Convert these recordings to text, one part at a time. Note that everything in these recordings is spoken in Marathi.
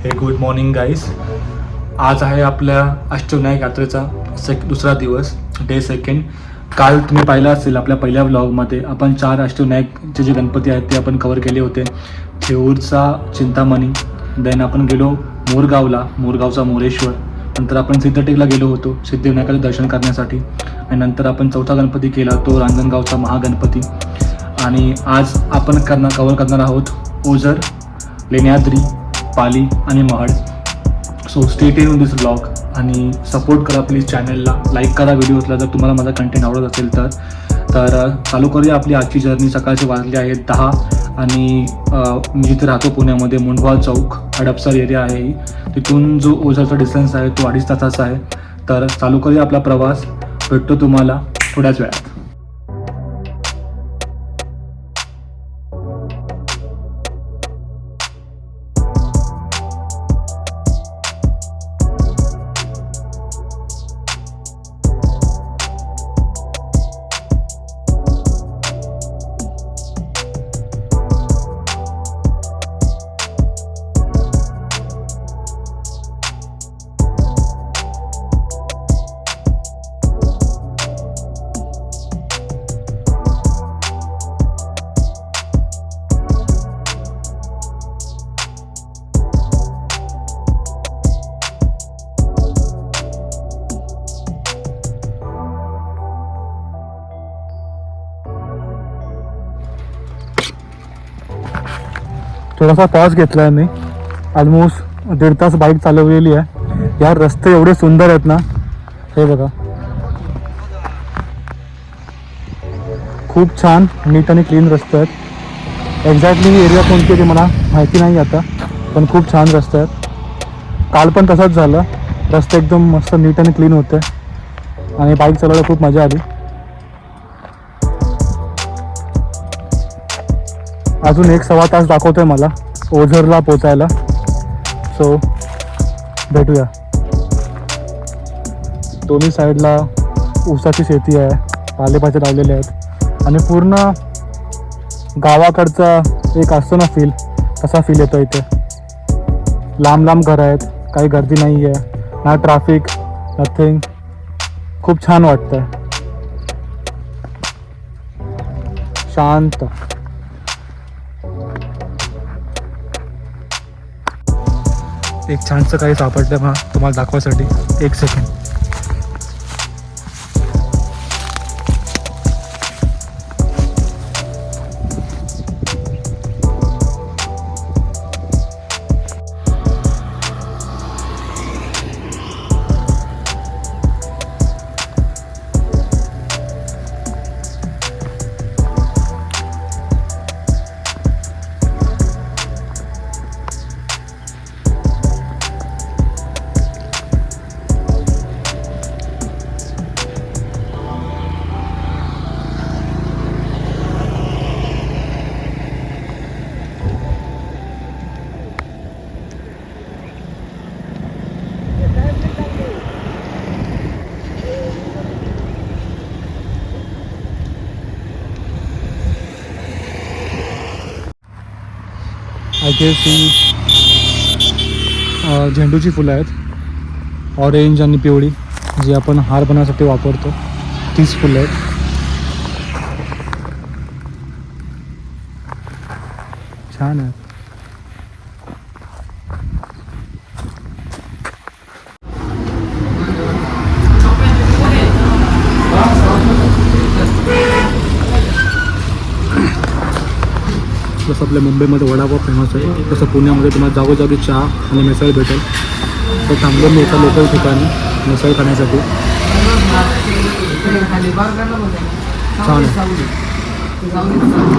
हे गुड मॉर्निंग गाईज. आज आहे आपल्या अष्टविनायक यात्रेचा दुसरा दिवस, डे सेकंड. काल तुम्ही पाहिलं असेल आपल्या पहिल्या व्लॉगमध्ये आपण 4 अष्टविनायकचे जे गणपती आहेत ते आपण कवर केले होते. थेऊरचा चिंतामणी, देन आपण गेलो मोरगावचा मोरेश्वर, नंतर आपण सिद्धटेकला गेलो होतो सिद्धिविनायकाचे दर्शन करण्यासाठी, आणि नंतर आपण चौथा गणपती केला तो रांजणगावचा महागणपती. आणि आज आपण कवर करणार आहोत ओझर, लेण्याद्री, पाली आणि Mahad. So stay tune in this blog आणि सपोर्ट करा प्लीज चॅनलला, लाईक करा व्हिडिओजला जर तुम्हाला माझा कंटेंट आवडत असेल तर चालू करूया आपली आजची जर्नी. सकाळचे वाजले आहेत 10 आणि मी जिथे राहतो पुण्यामध्ये मुंडवा चौक हडपसर एरिया आहे ही, तिथून जो ओझरचा डिस्टन्स आहे तो 2.5 तासाचा आहे. तर चालू करूया आपला प्रवास. भेटतो तुम्हाला थोड्याच वेळात. थोडासा पॉज घेतला आहे मी. ऑलमोस्ट 1.5 तास बाईक चालवलेली आहे. या रस्ते एवढे सुंदर आहेत ना, हे बघा, खूप छान नीट आणि क्लीन रस्ते आहेत. एक्झॅक्टली ही एरिया कोणती आहे मला माहिती नाही आता, पण खूप छान रस्ते आहेत. काल पण तसंच झालं, रस्ते एकदम मस्त नीट आणि क्लीन होते आणि बाईक चालवायला खूप मजा आली. अजून 1-1.25 तास दाखवतोय मला ओझरला पोचायला. सो भेटूया. दोन्ही साईडला ऊसाची शेती आहे, पालेभाज्या लावलेल्या आहेत आणि पूर्ण गावाकडचा एक असतो ना फील, तसा फील येतो इथे. लांब लांब घरं आहेत, काही गर्दी नाही आहे, ना ट्रॅफिक, नथिंग. खूप छान वाटतंय, शांत. एक छानसं काही सापडलं मला तुम्हाला दाखवायसाठी. 1 सेकंड. आय गेस ही झेंडूची फुलं आहेत, ऑरेंज आणि पिवळी, जी आपण हार बनवण्यासाठी वापरतो, तीच फुलं आहेत. छान आहेत. जसं आपल्या मुंबईमध्ये वडापाव फेमस आहे, तसं पुण्यामध्ये तुम्हाला जागोजागी चहा आणि मिसळ भेटेल. तर थांबलो मी एका लोकल ठिकाणी मिसळ खाण्यासाठी. छान आहे.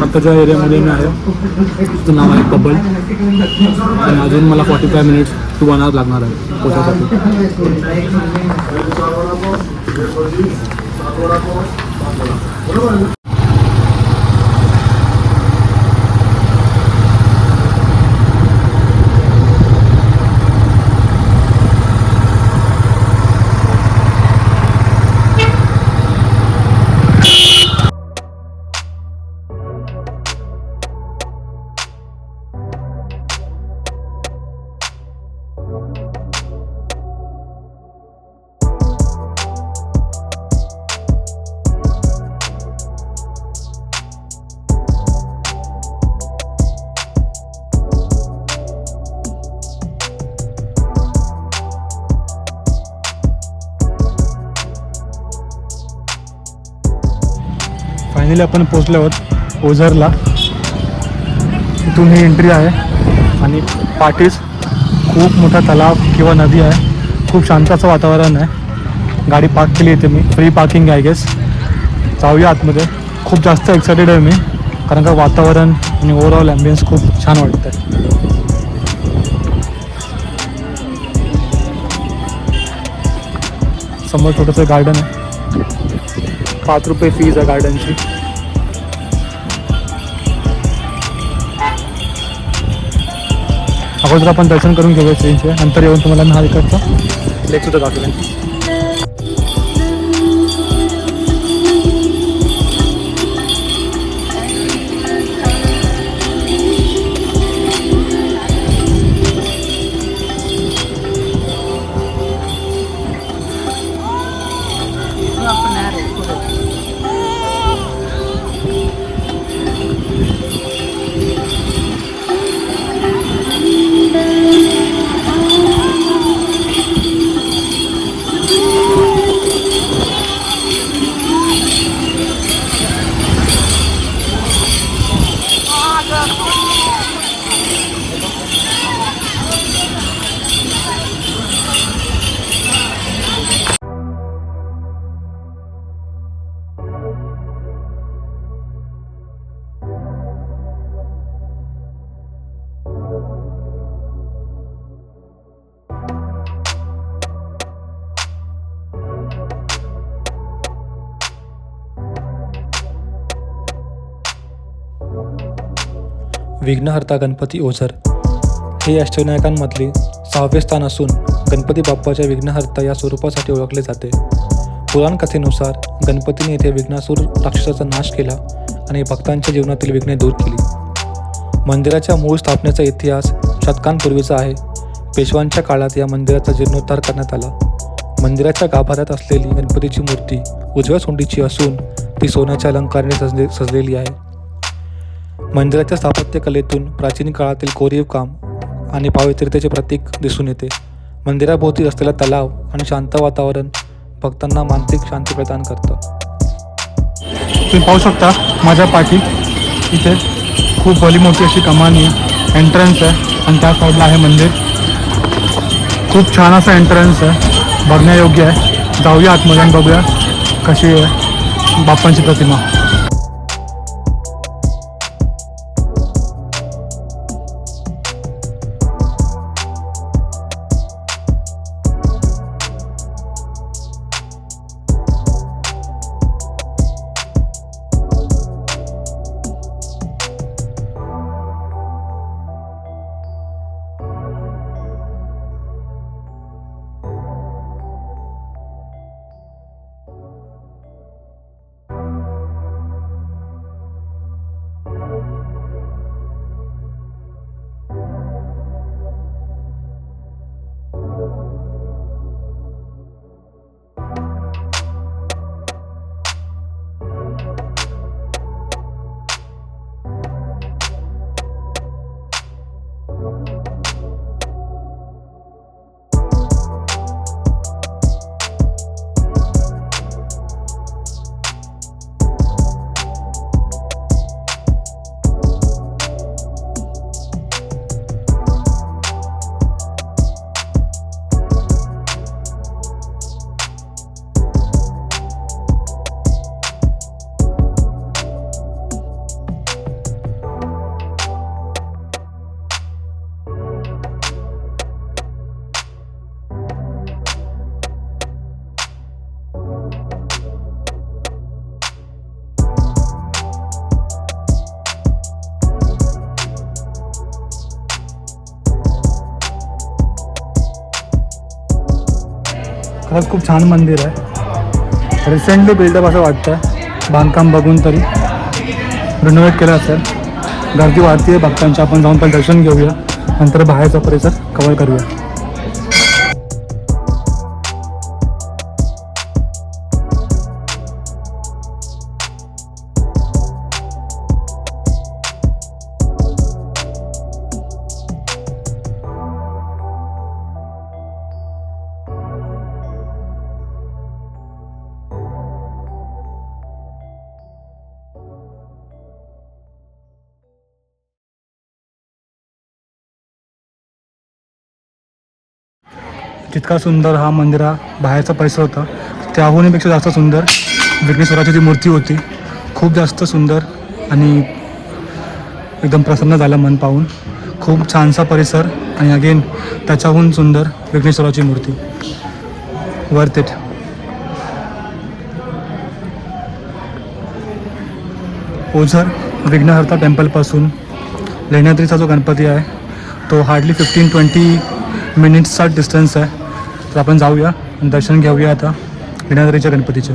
आता ज्या एरियामध्ये मी आहे तिचं नाव आहे बबल, आणि अजून मला 45 मिनिट्स टू 1 आवर लागणार आहे पोचायसाठी. फायनली आपण पोचलो आहोत ओझरला. इथून ही एंट्री आहे आणि पाठीस खूप मोठा तलाव किंवा नदी आहे. खूप शांत असं वातावरण आहे. गाडी पार्क केली इथे मी, फ्री पार्किंग आय गेस. जाऊया आतमध्ये. खूप जास्त एक्सायटेड आहे मी कारण का वातावरण आणि ओव्हरऑल ॲम्बियन्स खूप छान वाटतं आहे. समोर छोटंसं गार्डन आहे. 5 रुपये फीज आहे गार्डनची. अगोदर आपण दर्शन करून घेऊया श्रींचे, नंतर येऊन तुम्हाला मी हा इकडचा लेकसुद्धा दाखवेन. विघ्नहर्ता गणपती ओझर हे अष्टविनायकांमधले 6वे स्थान असून गणपती बाप्पाच्या विघ्नहर्ता या स्वरूपासाठी ओळखले जाते. पुराणकथेनुसार गणपतीने येथे विघ्नासूर राक्षसाचा नाश केला आणि भक्तांच्या जीवनातील विघ्ने दूर केली. मंदिराच्या मूळ स्थापनेचा इतिहास शतकांपूर्वीचा आहे. पेशवांच्या काळात या मंदिराचा जीर्णोद्धार करण्यात आला. मंदिराच्या गाभाऱ्यात असलेली गणपतीची मूर्ती उजव्या सोंडीची असून ती सोन्याच्या अलंकाराने सजलेली आहे. मंदिराच्या स्थापत्यकलेतून प्राचीन काळातील कोरीव काम आणि पावित्र्यतेचे प्रतीक दिसून येते. मंदिराभोवती असलेला तलाव आणि शांत वातावरण भक्तांना मानसिक शांती प्रदान करतं. तुम्ही पाहू शकता माझ्या पाठी इथे खूप भली मोठी अशी कमानी एंट्रन्स आहे आणि त्या साईडला आहे मंदिर. खूप छान असा एंट्रन्स आहे, बघण्यायोग्य आहे. जाऊया आतमध्ये आणि बघूया कशी आहे बाप्पांची प्रतिमा. खरंच खूप छान मंदिर आहे. रिसेंटली बिल्डअप असं वाटतं आहे. बांधकाम बघून तरी रिनोव्हेट केलं असेल. गर्दी वाढती आहे भक्तांची. आपण जाऊन पण दर्शन घेऊया, नंतर बाहेरचा परिसर कव्हर करूया. जितका सुंदर हा मंदिरा बाहेरचा परिसर होता त्याहूनपेक्षा जास्त सुंदर विघ्नेश्वराची जी मूर्ती होती. खूप जास्त सुंदर आणि एकदम प्रसन्न झालं मन पाहून. खूप छानसा परिसर आणि अगेन त्याच्याहून सुंदर विघ्नेश्वराची मूर्ती. Worth it. ओझर विघ्नहर्ता टेम्पलपासून लेण्याद्रीचा जो गणपती आहे तो हार्डली 15-20 मिनिट्सचा डिस्टन्स आहे. तर आपण जाऊया आणि दर्शन घेऊया आता लेण्याद्रीच्या गणपतीचे.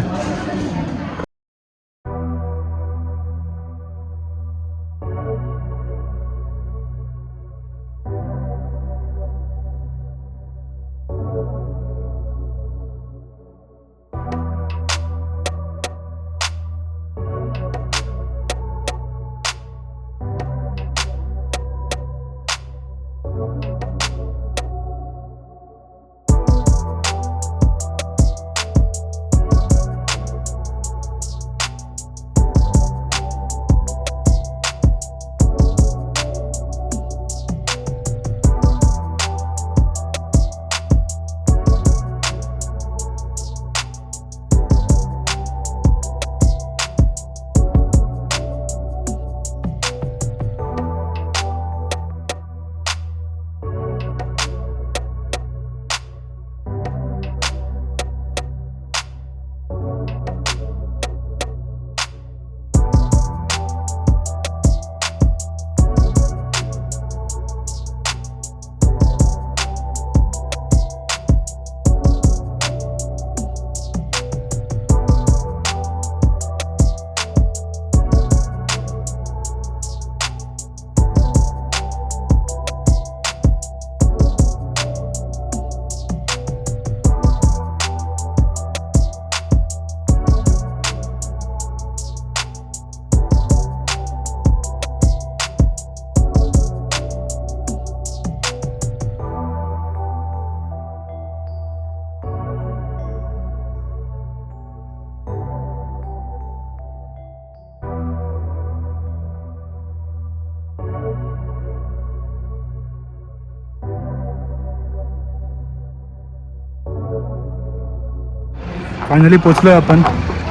फायनली पोचलो आहे आपण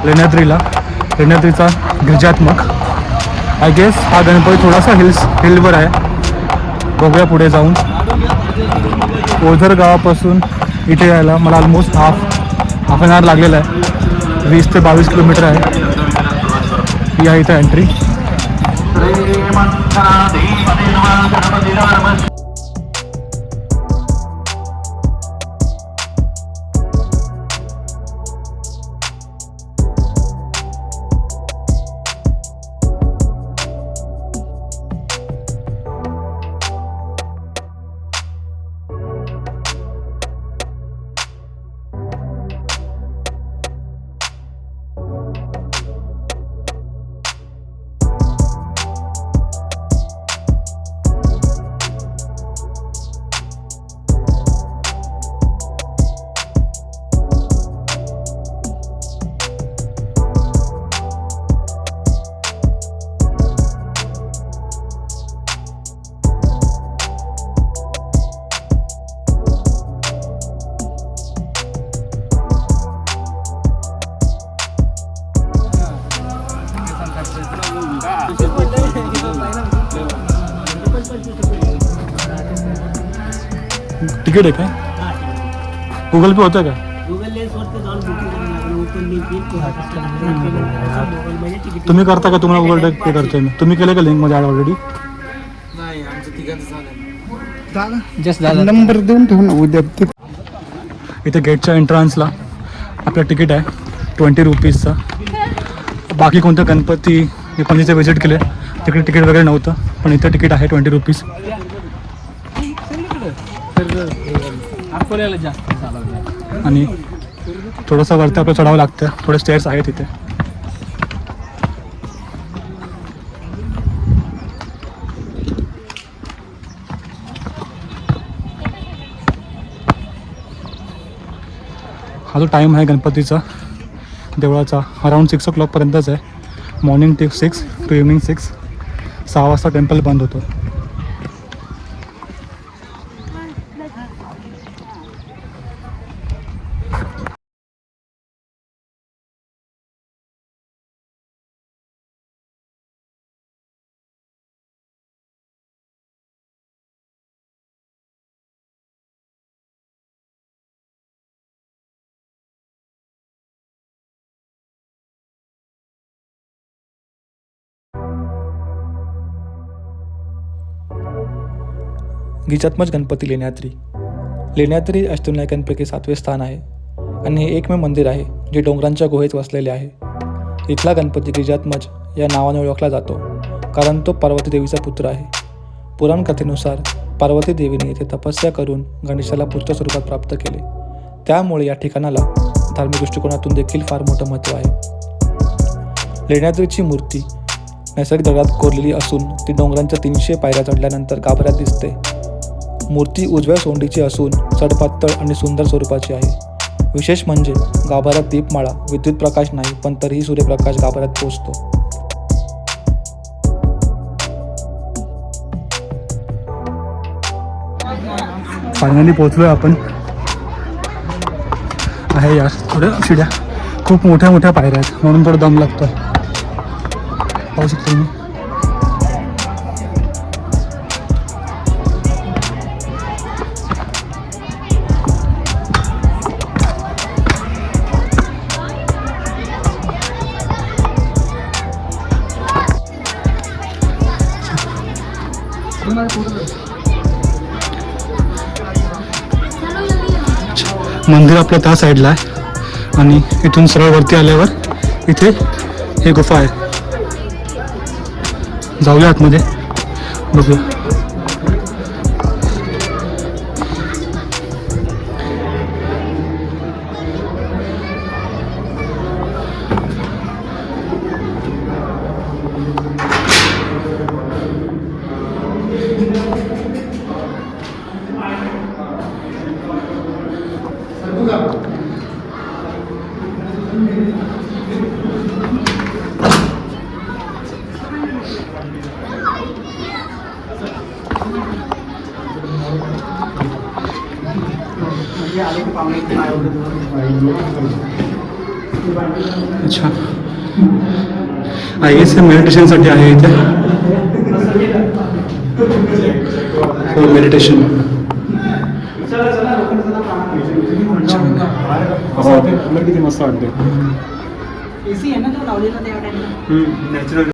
लेण्याद्रीला. लेण्याद्रीचा गिरिजात्मक. आय गेस हा गणपती थोडासा हिलवर आहे. बघूया पुढे जाऊन. ओझर गावापासून इथे यायला मला ऑलमोस्ट हाफ ॲन आवर लागलेला आहे. 20 ते 22 किलोमीटर आहे. ही आहे इथं एंट्री. तिकीट आहे काय? गुगल पे होतं का? तुम्ही करता का? तुम्हाला गुगल पे करतोय मी. तुम्ही केलं का लिंक मध्ये ऑलरेडी? नंबर देऊन ठेवू ना उद्या. इथे गेटच्या एंट्रन्सला आपलं तिकीट आहे 20 रुपीजचं. बाकी कोणतं गणपती गणपतीचे व्हिजिट केले तिकडे तिकीट वगैरे नव्हतं, पण इथं तिकीट आहे 20 रुपीज. आणि थोडंसं वरती आपलं चढावं लागतं. थोडे स्टेअर्स आहेत इथे. हा जो टाईम आहे गणपतीचा देवळाचा अराऊंड 6 o'clockपर्यंतच आहे. Morning 6 to evening 6. 6 वाजता टेम्पल बंद होतो. गिरिजात्मज गणपती लेण्याद्री. लेण्याद्री अष्टविनायकांपैकी 7वे स्थान आहे आणि हे एकमेव मंदिर आहे जे डोंगरांच्या गुहेत वसलेले आहे. इथला गणपती गिरिजात्मज या नावाने ओळखला जातो कारण तो पार्वती देवीचा पुत्र आहे. पुराण कथेनुसार पार्वती देवीने येथे तपस्या करून गणेशाला पुत्र स्वरूपात प्राप्त केले. त्यामुळे या ठिकाणाला धार्मिक दृष्टिकोनातून देखील फार मोठं महत्त्व आहे. लेण्याद्रीची मूर्ती नैसर्गिक दगडात कोरलेली असून ती डोंगरांच्या 300 पायऱ्या चढल्यानंतर गाभाऱ्यात दिसते. मूर्ती उजव्या सोंडीची असून सडपातळ आणि सुंदर स्वरूपाची आहे. विशेष म्हणजे गाभाऱ्यात दीपमाळा, विद्युत प्रकाश नाही पण तरीही सूर्यप्रकाश गाभाऱ्यात पोचतो. फायनली पोहोचलोय आपण. आहे यार थोड्या शिड्या, खूप मोठ्या मोठ्या पायऱ्या आहेत म्हणून थोडं दम लागतो. पाहू शकतो मी. मंदिर आपलं त्या साईडला आहे आणि इथून सरळ वरती आल्यावर इथे हे गुफा आहे. जाऊया आतमध्ये बघूया. अच्छा, आय गेस मेडिटेशनसाठी आहे इथे. हो, मेडिटेशन. मस्त वाटते. नॅचरल.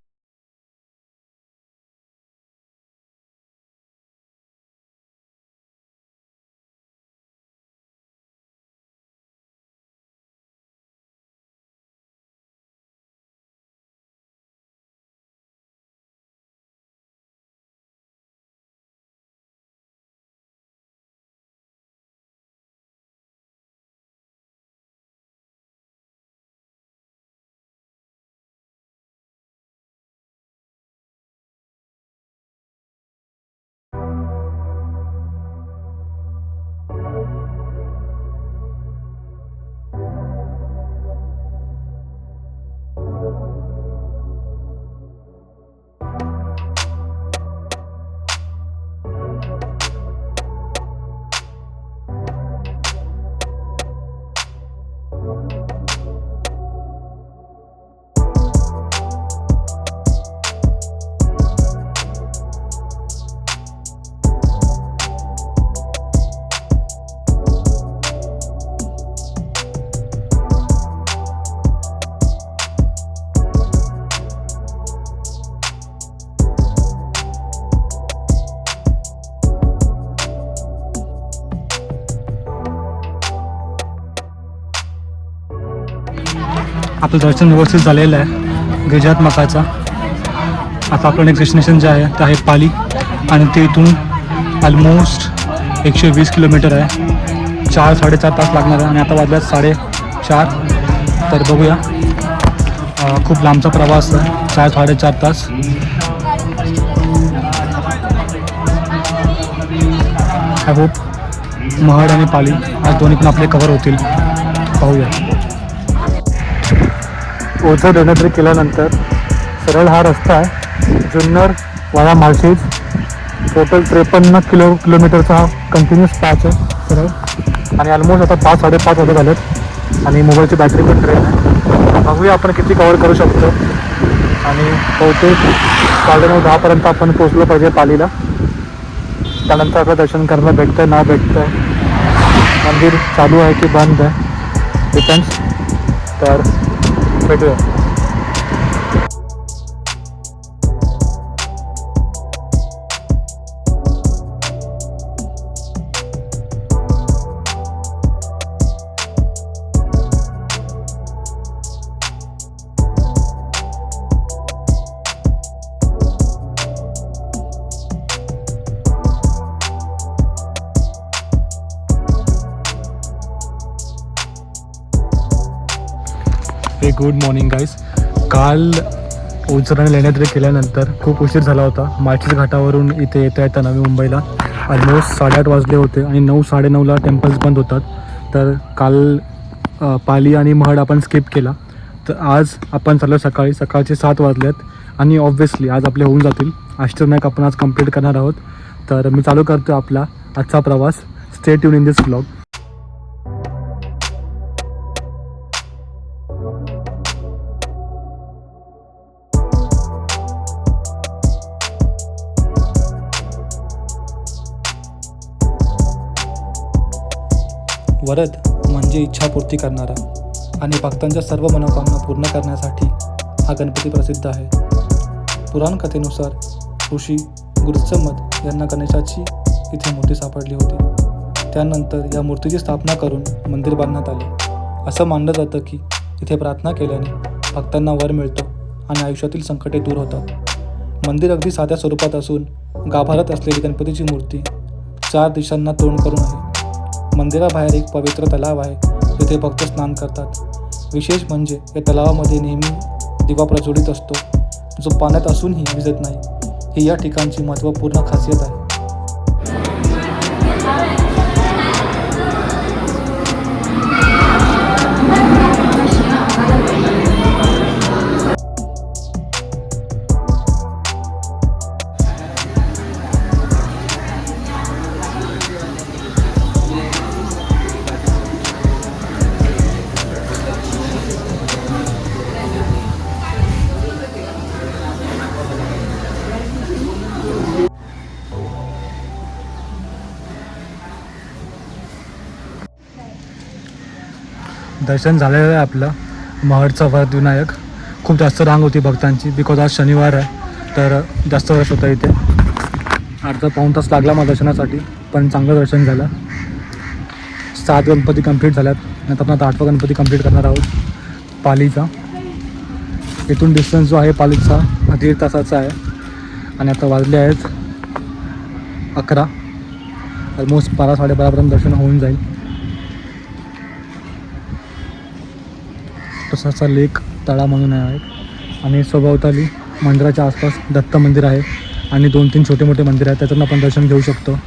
आपलं दर्शन व्यवस्थित झालेलं आहे गिरिजात्मकाचा. आता आपलं नेक्स्ट डेस्टिनेशन जे आहे ते आहे पाली आणि ते इथून ऑलमोस्ट 120 किलोमीटर आहे. 4-4.5 तास लागणार आहे आणि आता वाजल्यात 4:30. तर बघूया, खूप लांबचा प्रवास आहे, 4-4.5 तास. आय होप महड आणि पाली आज दोन्ही पण आपले कव्हर होतील. पाहूया. ओझर लेण्याद्री केल्यानंतर सरळ हा रस्ता आहे जुन्नर वाया माळशेज. टोटल 53 किलोमीटरचा हा कंटिन्युअस पॅच आहे सरळ. आणि ऑलमोस्ट आता 5-5:30 वाजत झालेत आणि मोबाईलची बॅटरी पण ड्रेन आहे. बघूया आपण किती कवर करू शकतो. आणि बहुतेक 9:30पर्यंत आपण पोचलो पाहिजे पालीला. त्यानंतर आपलं दर्शन करायला भेटतं ना भेटतं, मंदिर चालू आहे की बंद आहे, डिपेंड्स. तर भेटूया. हे गुड मॉर्निंग गाईज. काल ओझराने लेण्याद्री केल्यानंतर खूप उशीर झाला होता. माळशेज घाटावरून इथे येता येताना नवी मुंबईला ऑलमोस्ट 8:30 वाजले होते आणि 9-9:30ला टेम्पल्स बंद होतात. तर काल पाली आणि महड आपण स्किप केला. तर आज आपण चाललो सकाळचे 7 वाजलेत आणि ऑब्व्हियसली आज आपले होऊन जातील अष्टविनायक आपण आज कंप्लीट करणार आहोत. तर मी चालू करतो आपला आजचा प्रवास. Stay tune in this vlog. Varad म्हणजे इच्छापूर्ती करणारा आणि भक्तांच्या सर्व मनोकामना पूर्ण करण्यासाठी हा गणपती प्रसिद्ध आहे. पुराण कथेनुसार ऋषी गुरुचमद यांना गणेशाची इथे मूर्ती सापडली होती. त्यानंतर या मूर्तीची स्थापना करून मंदिर बांधण्यात आले. असं मानलं जातं की इथे प्रार्थना केल्याने भक्तांना वर मिळतो आणि आयुष्यातील संकटे दूर होतात. मंदिर अगदी साध्या स्वरूपात असून गाभाऱ्यात असलेली गणपतीची मूर्ती 4 दिशांना तोंड करून आहे. मंदिराबाहेर एक पवित्र तलाव आहे जिथे भक्त स्नान करतात. विशेष म्हणजे या तलावामध्ये नेहमी दिवा प्रज्वलित असतो जो पाण्यात असूनही विझत नाही. ही या ठिकाणची महत्त्वपूर्ण खासियत आहे. दर्शन झालेलं आहे आपलं महडचा वरदविनायक. खूप जास्त रांग होती भक्तांची बिकॉज आज शनिवार आहे तर जास्त रश होता इथे. अर्धा पाऊण तास लागला मला दर्शनासाठी पण चांगलं दर्शन झालं. 7 गणपती कंप्लीट झाल्यात. नंतर आपण आता 8वा गणपती कंप्लीट करणार आहोत पालीचा. इथून डिस्टन्स जो आहे पालीचा 1.5 तासाचा आहे आणि आता वाजले आहेत 11. ऑलमोस्ट 12-12:30पर्यंत दर्शन होऊन जाईल. तसाचा लेक तळा म्हणून आहे आणि सभोवताली मंदिराच्या आसपास दत्त मंदिर आहे आणि 2-3 छोटे मोठे मंदिर आहेत. त्यातून आपण दर्शन घेऊ शकतो.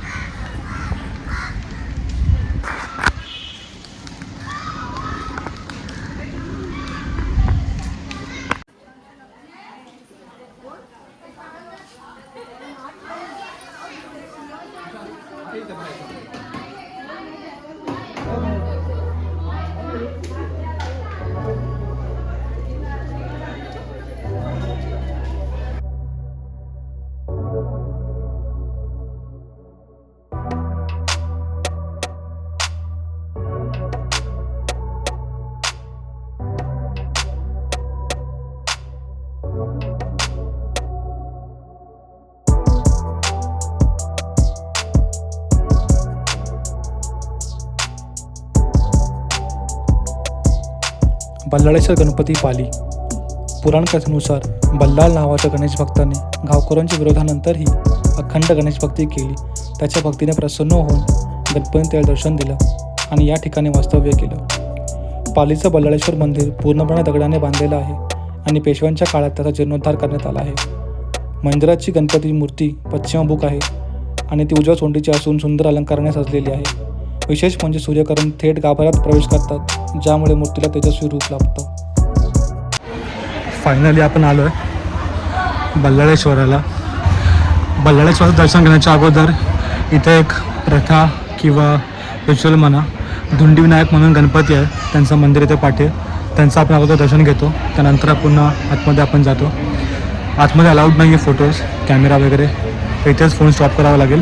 बल्लाळेश्वर गणपती पाली. पुराणकथेनुसार बल्लाळ नावाच्या गणेश भक्ताने गावकऱ्यांच्या विरोधानंतरही अखंड गणेश भक्ती केली. त्याच्या भक्तीने प्रसन्न होऊन गणपतीला दर्शन दिलं आणि या ठिकाणी वास्तव्य केलं. पालीचं बल्लाळेश्वर मंदिर पूर्णपणे दगडाने बांधलेलं आहे आणि पेशव्यांच्या काळात त्याचा जीर्णोद्धार करण्यात आला आहे. मंदिराची गणपती मूर्ती पश्चिमाभिमुख आहे आणि ती उजव्या सोंडीची असून सुंदर अलंकाराने सजलेली आहे. विशेष म्हणजे सूर्यकिरण थेट गाभाऱ्यात प्रवेश करतात ज्यामुळे मूर्तीला तेजस्वी रूप लाभतं. फायनली आपण आलो आहे बल्लाळेश्वराला. बल्लाळेश्वराचं दर्शन घेण्याच्या अगोदर इथे एक प्रथा किंवा रिच्युअल म्हणा धुंडीविनायक म्हणून गणपती आहे त्यांचं मंदिर इथे पाठी आहे. त्यांचं आपण अगोदर दर्शन घेतो. त्यानंतर पुन्हा आतमध्ये आपण जातो. आतमध्ये अलाउड नाही आहे फोटोज कॅमेरा वगैरे. इथेच फोन स्टॉप करावा लागेल.